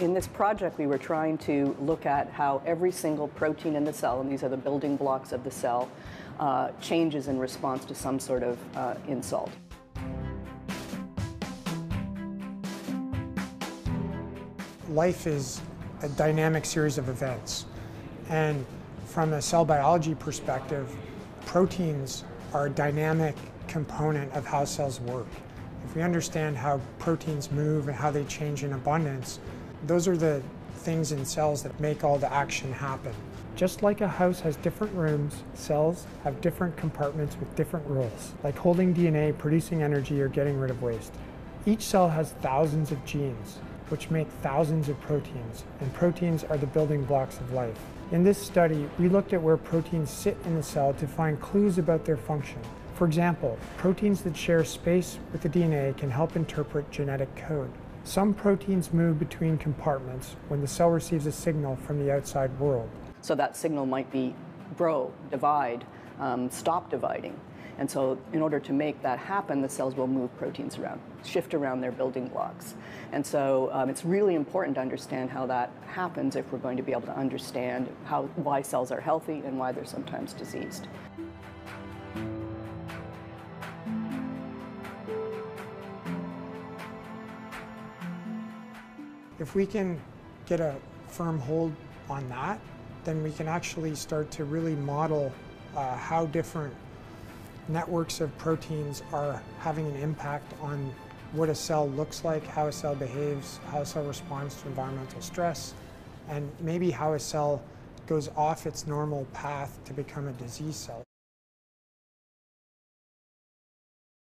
In this project, we were trying to look at how every single protein in the cell, and these are the building blocks of the cell, changes in response to some sort of insult. Life is a dynamic series of events, and from a cell biology perspective, proteins are a dynamic component of how cells work. If we understand how proteins move and how they change in abundance, those are the things in cells that make all the action happen. Just like a house has different rooms, cells have different compartments with different roles, like holding DNA, producing energy, or getting rid of waste. Each cell has thousands of genes, which make thousands of proteins, and proteins are the building blocks of life. In this study, we looked at where proteins sit in the cell to find clues about their function. For example, proteins that share space with the DNA can help interpret genetic code. Some proteins move between compartments when the cell receives a signal from the outside world. So that signal might be grow, divide, stop dividing. And so in order to make that happen, the cells will move proteins around, shift around their building blocks. And so it's really important to understand how that happens if we're going to be able to understand why cells are healthy and why they're sometimes diseased. If we can get a firm hold on that, then we can actually start to really model how different networks of proteins are having an impact on what a cell looks like, how a cell behaves, how a cell responds to environmental stress, and maybe how a cell goes off its normal path to become a disease cell.